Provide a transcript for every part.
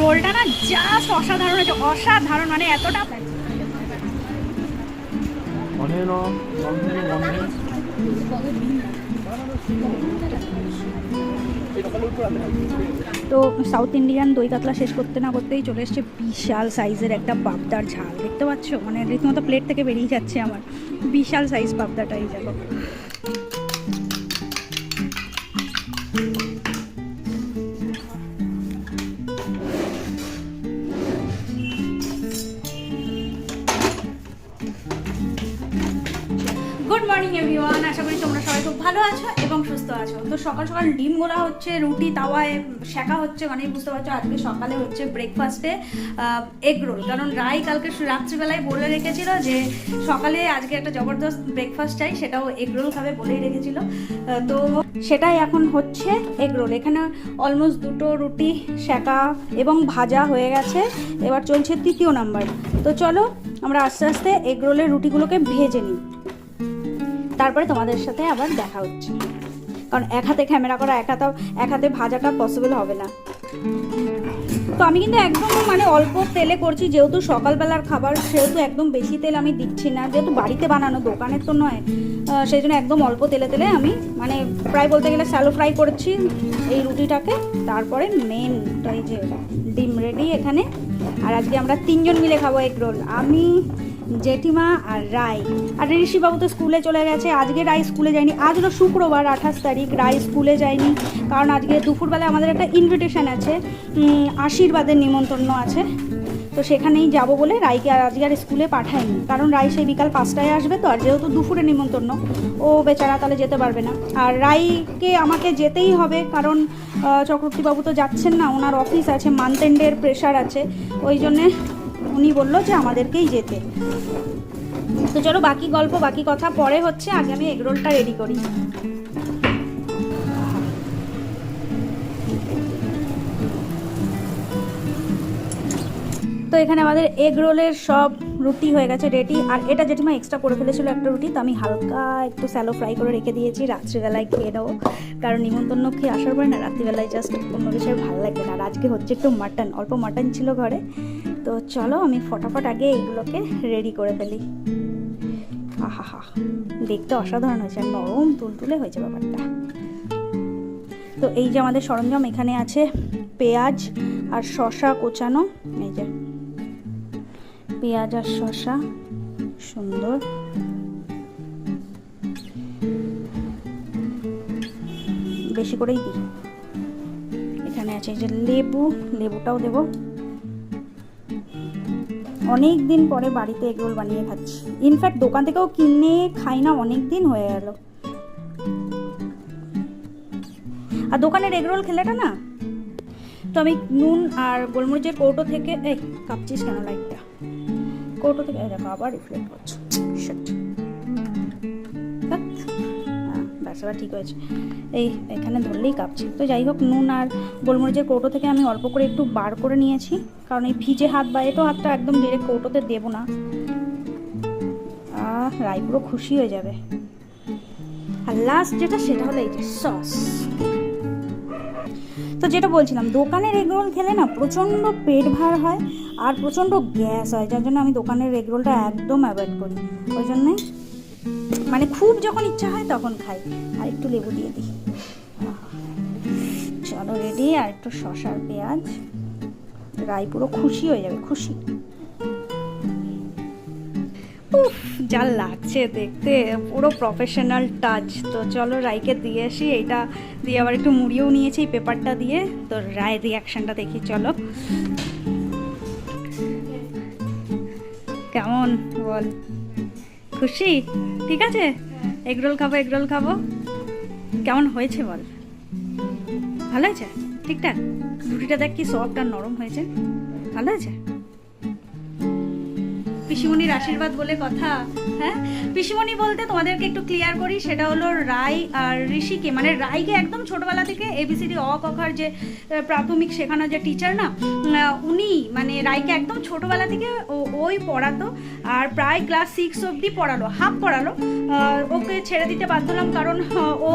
রোলটা না জাস্ট অসাধারণ হয়েছে, অসাধারণ, মানে এতটা তো সাউথ ইন্ডিয়ান দই কাতলা শেষ করতে না করতেই চলে এসছে বিশাল সাইজের একটা পাবদার ঝাল। দেখতে পাচ্ছ, মানে রীতিমতো প্লেট থেকে বেরিয়ে যাচ্ছে আমার বিশাল সাইজ পাবদাটা। এই দেখো, গুড মর্নিং এভরিওয়ান, আশা করি তোমরা সবাই খুব ভালো আছো এবং সুস্থ আছো। তো সকাল সকাল ডিম গোলা হচ্ছে, রুটি তাওয়ায় শেখা হচ্ছে, মানে বুঝতে পারছো আজকে সকালে হচ্ছে ব্রেকফাস্টে এগ রোল। কারণ রাই কালকে রাত্রিবেলায় বলে রেখেছিল যে সকালে আজকে একটা জবরদস্ত ব্রেকফাস্ট চাই, সেটাও এগ রোল খাবে বলেই রেখেছিল। তো সেটাই এখন হচ্ছে এগ রোল। এখানে অলমোস্ট দুটো রুটি শেখা এবং ভাজা হয়ে গেছে, এবার চলছে তৃতীয় নাম্বার। তো চলো আমরা আস্তে আস্তে এগ রোলের রুটিগুলোকে ভেজে নিই, তারপরে তোমাদের সাথে আবার দেখা হচ্ছে। কারণ এক হাতে ক্যামেরা করা, এক হাতে ভাজাটা পসিবল হবে না। তো আমি কিন্তু একদম মানে অল্প তেলে করছি, যেহেতু সকালবেলার খাবার সেহেতু একদম বেশি তেল আমি দিচ্ছি না, যেহেতু বাড়িতে বানানো, দোকানের তো নয়, সেই জন্য একদম অল্প তেলে আমি মানে প্রায় বলতে গেলে শ্যালো ফ্রাই করছি এই রুটিটাকে। তারপরে মেন এই যে ডিম রেডি এখানে। আর আজকে আমরা তিনজন মিলে খাবো এগ রোল, আমি, জেঠিমা আর রাই। আর ঋষিবাবু তো স্কুলে চলে গেছে, আজকে রাই স্কুলে যায়নি। আজ হলো শুক্রবার 28 তারিখ, রাই স্কুলে যায়নি কারণ আজকে দুপুরবেলায় আমাদের একটা ইনভিটেশন আছে, আশীর্বাদের নিমন্ত্রণ আছে। তো সেখানেই যাব বলে রাইকে আজকে আর স্কুলে পাঠায়নি, কারণ রাই সেই বিকাল 5টায় আসবে। তো আর যেহেতু দুপুরে নিমন্ত্রণ, ও বেচারা তাহলে যেতে পারবে না। আর রাইকে আমাকে যেতেই হবে, কারণ চক্রবর্তীবাবু তো যাচ্ছেন না, ওনার অফিস আছে, মান্থ এন্ডের প্রেশার আছে, ওই জন্যে উনি বললো যে আমাদেরকেই যেতে। তো চলো বাকি গল্প বাকি কথা পরে হচ্ছে, আগে আমি এগরোলটা রেডি করি। তো এখানে আমাদের এগ রোলের সব রুটি হয়ে গেছে রেডি। আর এটা জেঠিমা এক্সট্রা করে ফেলেছিল একটা রুটি, তো আমি হালকা একটু স্যালো ফ্রাই করে রেখে দিয়েছি, রাত্রিবেলায় খেয়ে নেবো। কারণ নিমন্ত্রণ খেয়ে আসার পরে না রাত্রিবেলায় জাস্ট অন্য কিছু ভালো লাগবে না। আর আজকে হচ্ছে একটু মাটন, অল্প মাটন ছিল ঘরে। তো চলো আমি ফটাফট আগে এইগুলোকে রেডি করে ফেলি। আহা হা, দেখতে অসাধারণ হয়েছে, নরম তুলতুলে হয়েছে ব্যাপারটা। তো এই যে আমাদের সরঞ্জাম, এখানে আছে পেঁয়াজ আর শসা কোচানো, এই যে পেঁয়াজ আর শসা সুন্দর, বেশি করেই দিই। এখানে আছে এই যে লেবুটাও দেবো। অনেক দিন পরে বাড়িতে এগরোল বানিয়ে খাচ্ছি, ইনফ্যাক্ট দোকান থেকেও কিনে খাই না, অনেক দিন হয়ে গেল। আর দোকানের এগরোল খেলেটা না, তো আমি নুন আর গোলমরিচের কৌটো থেকে, এই কাঁপছিস কেন লাইটটা, কৌটো থেকে দেখো আবার রিফ্লেক্ট করছো, ব্যাস এবার ঠিক হয়েছে। এখানে ধরলেই কাঁপছে। তো যাই হোক, নুন আর গোলমরিচের কৌটো থেকে আমি অল্প করে একটু বার করে নিয়েছি, কারণ এই ভিজে হাত বা এটো হাতটা একদম ডিরেক্ট কৌটোতে দেবো না, রাই পুরো খুশি হয়ে যাবে। আর লাস্ট যেটা, সেটা হলো এই যে সস। তো যেটা বলছিলাম, দোকানের এগরোল খেলে না প্রচণ্ড পেট ভার হয় আর প্রচণ্ড গ্যাস হয়, যার জন্য আমি দোকানের এগরোলটা একদম অ্যাভয়েড করি। ওই জন্যে মানে খুব যখন ইচ্ছা হয় তখন খাই। আর একটু লেবু দিয়ে দিই। চলো রেডি। আর একটু শসা আর পেঁয়াজ, রাই পুরো খুশি হয়ে যাবে, খুশি। উফ, যা লাগছে দেখতে, পুরো প্রফেশনাল টাচ। তো চলো রাইকে দিয়ে আসি, এইটা দিয়ে আবার একটু মুড়িয়েও নিয়েছি এই পেপারটা দিয়ে। তো রায়ের রিয়াকশানটা দেখি, চলো। কেমন বল, খুশি? ঠিক আছে, এগরোল খাবো। কেমন হয়েছে বল, ভালো হয়েছে? ঠিকঠাক? রুটিটা দেখ কি সফট আর নরম হয়েছে, ভালো হয়েছে। পিসিমণির আশীর্বাদ বলে কথা। হ্যাঁ, পিসিমণি বলতে তোমাদেরকে একটু ক্লিয়ার করি, সেটা হলো রাই আর ঋষিকে, মানে রাইকে একদম ছোটবেলা থেকে এবিসিডি অ কখার যে প্রাথমিক শেখানো যে টিচার না, উনি মানে রাইকে একদম ছোটবেলা থেকে ওই পড়াতো। আর প্রায় ক্লাস 6 অবধি পড়ালো, হাফ পড়ালো। ওকে ছেড়ে দিতে বাধ্য হলাম, কারণ ও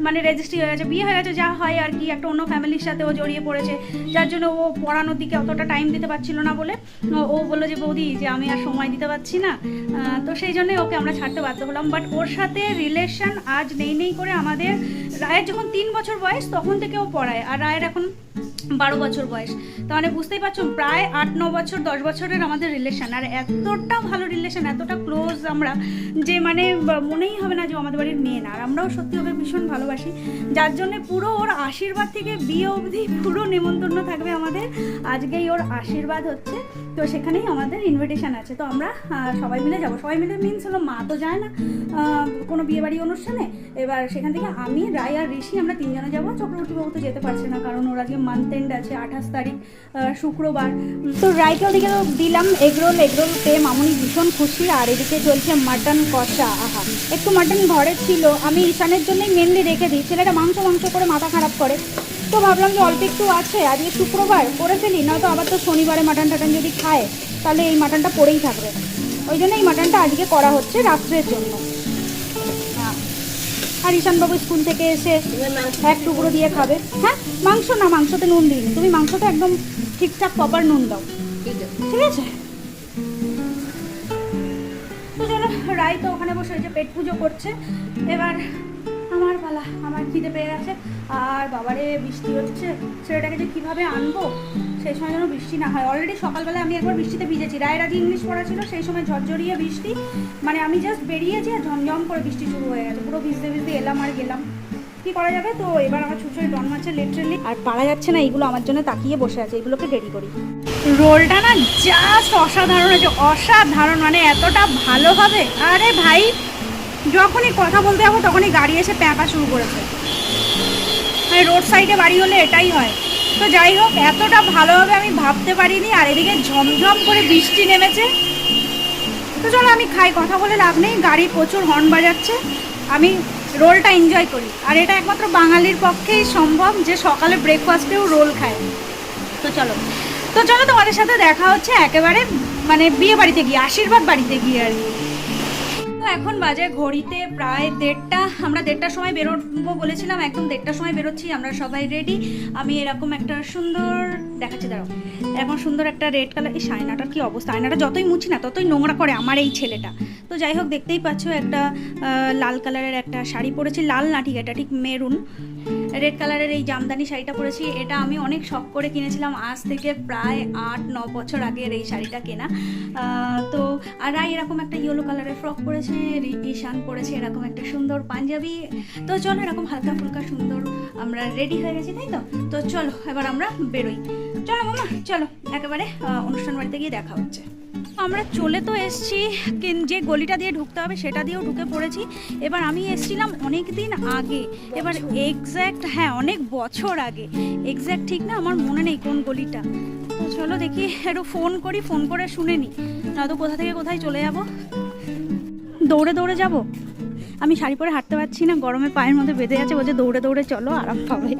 মানে রেজিস্ট্রি হয়ে গেছে, বিয়ে হয়ে গেছে, যা হয় আর কি, একটা অন্য ফ্যামিলির সাথে ও জড়িয়ে পড়েছে, যার জন্য ও পড়ানোর দিকে অতটা টাইম দিতে পারছিল না বলে ও বললো যে বৌদি যে আমি আর সময় দিতে পারছি না, তো সেই জন্যই ওকে আমরা ছাড়তে বাধ্য হলাম। বাট ওর সাথে রিলেশন আজ নেই করে আমাদের রায়ের যখন 3 বছর বয়স তখন থেকে ও পড়ায়, আর রায়ের এখন 12 বছর বয়স, তাহলে বুঝতেই পারছো প্রায় 8-9 বছর 10 বছরের আমাদের রিলেশন, আর এতটা ভালো রিলেশন, এতটা ক্লোজ আমরা যে মানে মনেই হবে না যে আমাদের বাড়ির মেয়ে না। আর আমরাও সত্যি ওকে ভীষণ ভালোবাসি, যার জন্য পুরো ওর আশীর্বাদ থেকে বিয়ে অবধি পুরো নেমন্তন্ন থাকবে আমাদের। আজকেই ওর আশীর্বাদ হচ্ছে, তো সেখানেই আমাদের ইনভিটেশন আছে, তো আমরা সবাই মিলে যাবো। সবাই মিলে মিনস হলো মা তো যায় না কোনো বিয়েবাড়ি অনুষ্ঠানে, এবার সেখান থেকে আমি, রায় আর ঋষি আমরা 3 জনে যাবো। চক্রবর্তীবাবু তো যেতে পারছে না, কারণ ওর আজকে মান্থ এন্ড আছে 28 তারিখ শুক্রবার। তো রায়কে ওদিকে তো দিলাম এগরোল পেয়ে মামুনি ভীষণ খুশি। আর এদিকে চলছে মাটন কষা। আহা, একটু মাটন ঘরে ছিল, আমি ঈশানের জন্যই মেনলি রেখে দিই, ছেলেটা মাংস করে মাথা খারাপ করে, তো ভাবলাম যে অল্প একটু আছে, আজকে শুক্রবার করে ফেলি, নয়তো আবার তো শনিবারে মাটন টাটন যদি খায় তাহলে এই মাটনটা পড়েই থাকবে, ওই জন্য এই মাটনটা আজকে করা হচ্ছে রাত্রের জন্য। আর ঈশানবাবু স্কুল থেকে এসে এক টুকরো দিয়ে খাবে। হ্যাঁ, মাংস না, মাংসতে নুন দিইনি, তুমি মাংসতে একদম ঠিকঠাক প্রপার নুন দাও, ঠিক আছে? তো চলো, রাই তো ওখানে বসে যে পেট পুজো করছে, এবার আমার পালা, আমার খিদে পেয়ে গেছে। আর বাবারে বৃষ্টি হচ্ছে, ছেলেটাকে যে কীভাবে আনবো সেই সময় যেন বৃষ্টি না হয়। অলরেডি সকালবেলা আমি একবার বৃষ্টিতে ভিজেছি, রায়ের আজ ইংলিশ পড়া ছিল, সেই সময় ঝরঝরিয়ে বৃষ্টি, মানে আমি জাস্ট বেরিয়েছি আর ঝমঝম করে বৃষ্টি শুরু হয়ে গেছে, পুরো ভিজতে এলাম আর গেলাম, কী করা যাবে। তো এবার আমার ছুটছুড়ি ডন মারছে লিটারেলি, আর পারা যাচ্ছে না, এইগুলো আমার জন্য তাকিয়ে বসে আছে, এগুলোকে রেডি করি। রোলটা না জাস্ট অসাধারণ হয়েছে, অসাধারণ, মানে এতটা ভালো হবে। আরে ভাই, যখনই কথা বলতে যাবো তখনই গাড়ি এসে প্যাঁপা শুরু করেছে, মানে রোড সাইডে বাড়ি হলে এটাই হয়। তো যাই হোক, এতটা ভালো হবে আমি ভাবতে পারিনি। আর এদিকে ঝমঝম করে বৃষ্টি নেমেছে। তো চলো আমি খাই, কথা বলে লাভ নেই, গাড়ি প্রচুর হর্ন বাজাচ্ছে, আমি রোলটা এনজয় করি। আর এটা একমাত্র বাঙালির পক্ষেই সম্ভব যে সকালে ব্রেকফাস্টেও রোল খায়। তো চলো তোমাদের সাথে দেখা হচ্ছে একেবারে মানে বিয়ে বাড়িতে গিয়ে, আশীর্বাদ বাড়িতে গিয়ে আর কি। তো এখন বাজে ঘড়িতে প্রায় 1:30, আমরা 1:30টার সময় বেরোবো বলেছিলাম, একদম 1:30টার সময় বেরোচ্ছি, আমরা সবাই রেডি। আমি এরকম একটা সুন্দর দেখাচ্ছি, দাঁড়াও, এখন সুন্দর একটা রেড কালার, এই আয়নাটার কী অবস্থা, আয়নাটা যতই মুছি না ততই নোংরা করে আমার এই ছেলেটা। তো যাই হোক, দেখতেই পাচ্ছ একটা লাল কালারের একটা শাড়ি পরেছি, লাল না ঠিক, এটা ঠিক মেরুন, রেড কালারের এই জামদানি শাড়িটা পরেছি। এটা আমি অনেক শখ করে কিনেছিলাম, আজ থেকে প্রায় 8-9 বছর আগের এই শাড়িটা কেনা। তো আর এরকম একটা ইয়েলো কালারের ফ্রক পরেছে, ঈশান পরেছে এরকম একটা সুন্দর পাঞ্জাবি। তো চলো, এরকম হালকা ফুলকা সুন্দর আমরা রেডি হয়ে গেছি, তাই তো? তো চলো এবার আমরা বেরোই, চলো মামা, চলো একেবারে অনুষ্ঠান বাড়িতে গিয়ে দেখা হচ্ছে। আমরা চলে তো এসছি, যে গলিটা দিয়ে ঢুকতে হবে সেটা দিয়েও ঢুকে পড়েছি। এবার আমি এসছিলাম অনেক দিন আগে, এবার এক্স্যাক্ট, হ্যাঁ অনেক বছর আগে, এক্স্যাক্ট ঠিক না আমার মনে নেই কোন গলিটা। তো চলো দেখি, একটু ফোন করে শুনে নিই, নয়তো কোথা থেকে কোথায় চলে যাব। দৌড়ে যাব, আমি শাড়ি পরে হাঁটতে পারছি না, গরমে পায়ের মধ্যে বেঁধে আছে, বলছে দৌড়ে চলো আরাম পাবে।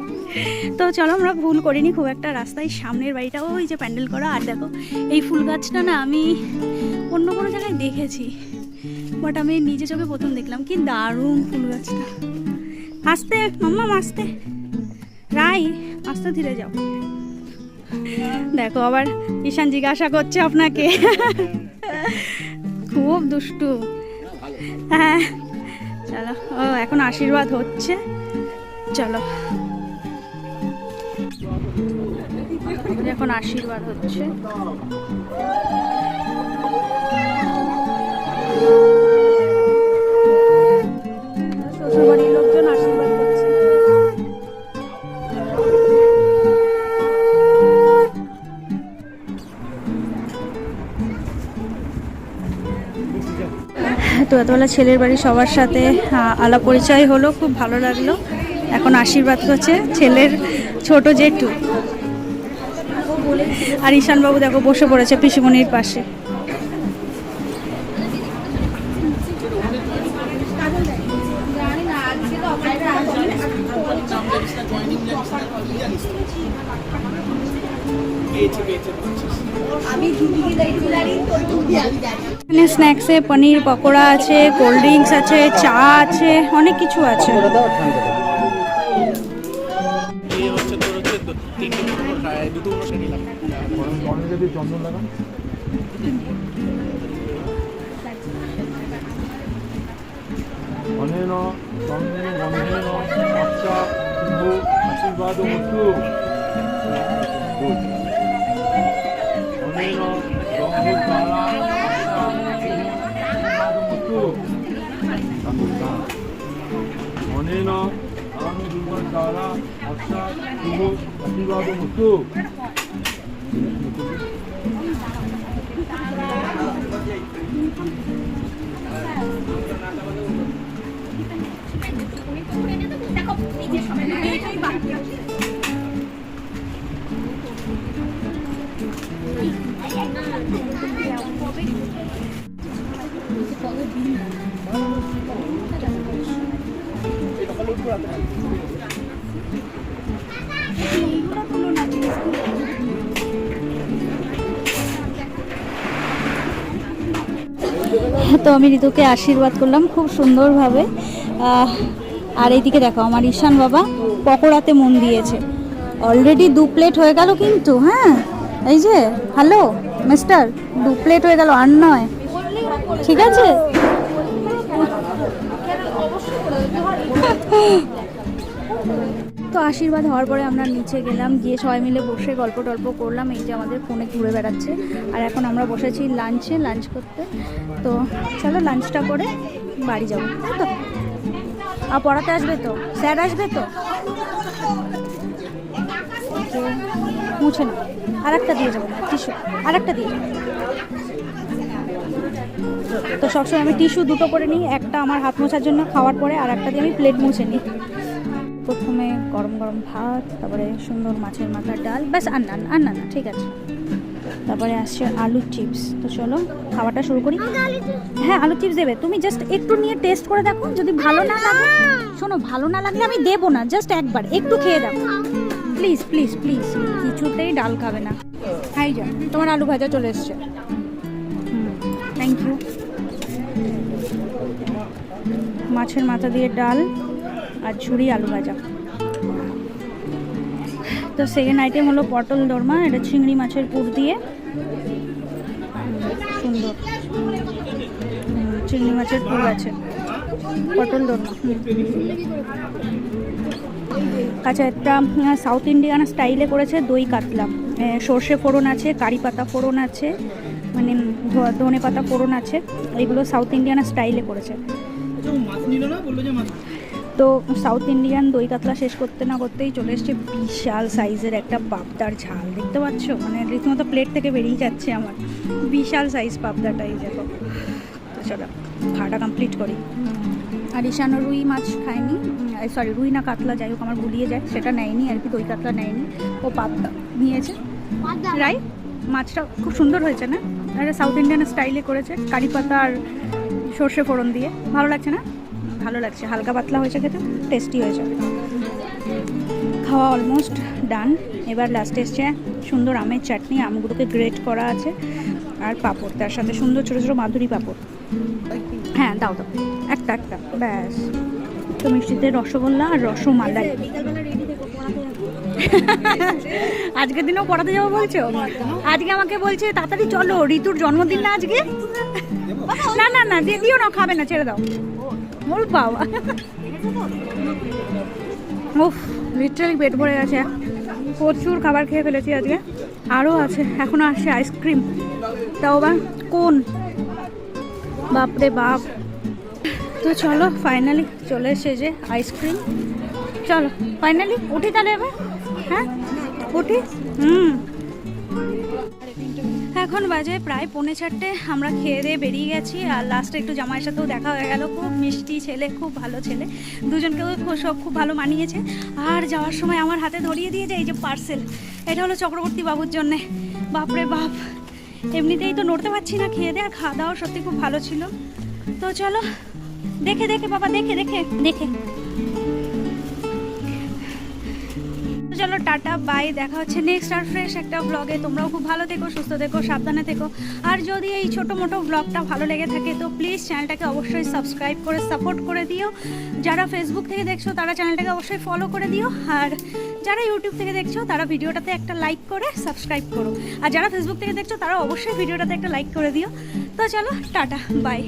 তো চলো, আমরা ভুল করিনি খুব একটা, রাস্তায় সামনের বাড়িটা ওই যে প্যান্ডেল করা। আর দেখো এই ফুল গাছটা না আমি অন্য কোনো জায়গায় দেখেছি, বাট আমি নিজে চোখে প্রথম দেখলাম, কি দারুণ ফুল গাছটা। আস্তে মাম্মা, আস্তে, রাই আস্তে ধীরে যাও। দেখো আবার ঈশান জিজ্ঞাসা করছে আপনাকে, খুব দুষ্টু। হ্যাঁ চলো, ও এখন আশীর্বাদ হচ্ছে, চলো এখন আশীর্বাদ হচ্ছে। শ্বশুরবাড়ির লোকজন আশীর্বাদ করছে। তো এতবেলা ছেলের বাড়ির সবার সাথে আলাপ পরিচয় হলো, খুব ভালো লাগলো। এখন আশীর্বাদ করছে ছেলের ছোট জেঠু। আর ঈশানবাবু দেখো বসে পড়েছে পিসিমণির পাশে। এখানে স্ন্যাক্সে পনির পকোড়া আছে, কোল্ড ড্রিঙ্কস আছে, চা আছে, অনেক কিছু আছে। অনেকে দিয়ে চন্দন লাগান। অনেন চন্দন গন্ধেন বাচ্চা শুভ আশীর্বাদ মস্তু। অনেন রঙ্গের দ্বারা আশীর্বাদ মস্তু। অনেন আমি দুর্গার দ্বারা বাচ্চা শুভ আশীর্বাদ মস্তু। তো আমি ঋতুকে আশীর্বাদ করলাম খুব সুন্দরভাবে। আর এইদিকে দেখো আমার ঈশান বাবা পকোড়াতে মন দিয়েছে। অলরেডি 2 প্লেট হয়ে গেল কিন্তু। হ্যাঁ এই যে হ্যালো মিস্টার, 2 প্লেট হয়ে গেল, আর নয়, ঠিক আছে? তো আশীর্বাদ হওয়ার পরে আমরা নিচে গেলাম, গিয়ে সবাই মিলে বসে গল্প টল্প করলাম। এই যে আমাদের ফোনে ঘুরে বেড়াচ্ছে। আর এখন আমরা বসেছি লাঞ্চ করতে। তো চলো লাঞ্চটা করে বাড়ি যাবো, তাই তো? আর পড়াতে আসবে তো? স্যার আসবে তো? মুছে না, আর একটা দিয়ে যাবো, টিস্যু আর একটা দিয়ে যাবো। তো সবসময় আমি টিস্যু 2টো করে নিই, একটা আমার হাত মোছার জন্য খাওয়ার পরে, আর একটা দিয়ে আমি প্লেট মুছে নিই। প্রথমে গরম গরম ভাত, তারপরে সুন্দর মাছের মাথার ডাল, ব্যাস। আর না ঠিক আছে। তারপরে আসছে আলু চিপস। তো চলো খাওয়াটা শুরু করি। হ্যাঁ আলু চিপস দেবে, তুমি জাস্ট একটু নিয়ে টেস্ট করে দেখো, যদি ভালো না লাগে, শোনো ভালো না লাগলে আমি দেবো না, জাস্ট একবার একটু খেয়ে দেখো প্লিজ প্লিজ প্লিজ। কিছুতেই ডাল খাবে না। হাই যা, তোমার আলু ভাজা চলে এসছে। Thank you. মাছের মাথা দিয়ে ডাল আর ঝুড়ি আলু ভাজা। তো সেকেন্ড আইটেম হলো পটল দোরমা, এটা চিংড়ি মাছের পুর দিয়ে, সুন্দর চিংড়ি মাছের পুর আছে, পটল দোরমা। আচ্ছা, একটা সাউথ ইন্ডিয়ান স্টাইলে করেছে দই কাতলা, সর্ষে ফোড়ন আছে, কারি পাতা ফোড়ন আছে, মানে ধনে পাতা ফোড়ন আছে। এগুলো সাউথ ইন্ডিয়ান স্টাইলে করেছে। তো সাউথ ইন্ডিয়ান দই কাতলা শেষ করতে না করতেই চলে এসছে বিশাল সাইজের একটা পাবদার ঝাল। দেখতে পাচ্ছ, মানে রীতিমতো প্লেট থেকে বেরিয়ে যাচ্ছে আমার। বিশাল সাইজ পাবদাটাই দেখো। তো চলো খাওয়াটা কমপ্লিট করি। আর ঈশানও রুই মাছ খায়নি, সরি রুই না কাতলা, যাই হোক আমার গুলিয়ে যায়, সেটা নেয়নি আর কি, দই কাতলা নেয়নি, ও পাবদা নিয়েছে। রাইট, মাছটা খুব সুন্দর হয়েছে না? এটা সাউথ ইন্ডিয়ান স্টাইলে করেছে, কারি পাতা আর সর্ষে ফোড়ন দিয়ে। ভালো লাগছে না? ভালো লাগছে, হালকা পাতলা হয়েছে, খেতে টেস্টি হয়েছে। খাওয়া অলমোস্ট ডান। এবার লাস্টে এসছে সুন্দর আমের চাটনি, আমগুলোকে গ্রেট করা আছে, আর পাঁপড়, তার সাথে সুন্দর ছোটো ছোটো মাধুরী পাঁপড়। হ্যাঁ দাও দাও, একটা ব্যাস। তো মিষ্টিতে রসগোল্লা আর রসমালাই। আজকের দিনেও পড়াতে যাবো বলছো? আজকে আমাকে বলছে তাড়াতাড়ি চলো, ঋতুর জন্মদিন না আজকে। না দিদিও না, খাবে না, ছেড়ে দাও। মোর বাবা, উফ লিটারালি পেট ভরে গেছে। প্রচুর খাবার খেয়ে ফেলেছি আজকে। আরও আছে, এখনও আসছে আইসক্রিম, তাও বা কোন, বাপরে বাপ। তো চলো ফাইনালি চলে এসে যে আইসক্রিম। চলো ফাইনালি উঠি তাহলে এবার। হ্যাঁ উঠি। এখন বাজে প্রায় 4:45। আমরা খেয়ে দিয়ে বেরিয়ে গেছি। আর লাস্টে একটু জামাইয়ের সাথেও দেখা হয়ে গেল। খুব মিষ্টি ছেলে, খুব ভালো ছেলে, দুজনকেও সব খুব ভালো মানিয়েছে। আর যাওয়ার সময় আমার হাতে ধরিয়ে দিয়েছে এই যে পার্সেল, এটা হলো চক্রবর্তী বাবুর জন্যে। বাপরে বাপ, এমনিতেই তো নড়তে পারছি না খেয়ে দিয়ে, আর খাওয়া দাওয়া সত্যি খুব ভালো ছিল। তো চলো দেখে বাবা, দেখে চলো টাটা বাই, দেখা হচ্ছে নেক্সট আর ফ্রেশ একটা ব্লগে। তোমরাও খুব ভালো থেকো, সুস্থ থেকো, সাবধানে থেকো। আর যদি এই ছোটো মোটো ব্লগটা ভালো লেগে থাকে তো প্লিজ চ্যানেলটাকে অবশ্যই সাবস্ক্রাইব করে সাপোর্ট করে দিও। যারা ফেসবুক থেকে দেখছো তারা চ্যানেলটাকে অবশ্যই ফলো করে দিও, আর যারা ইউটিউব থেকে দেখছো তারা ভিডিওটাতে একটা লাইক করে সাবস্ক্রাইব করো, আর যারা ফেসবুক থেকে দেখছো তারা অবশ্যই ভিডিওটাতে একটা লাইক করে দিও। তো চলো টাটা বাই।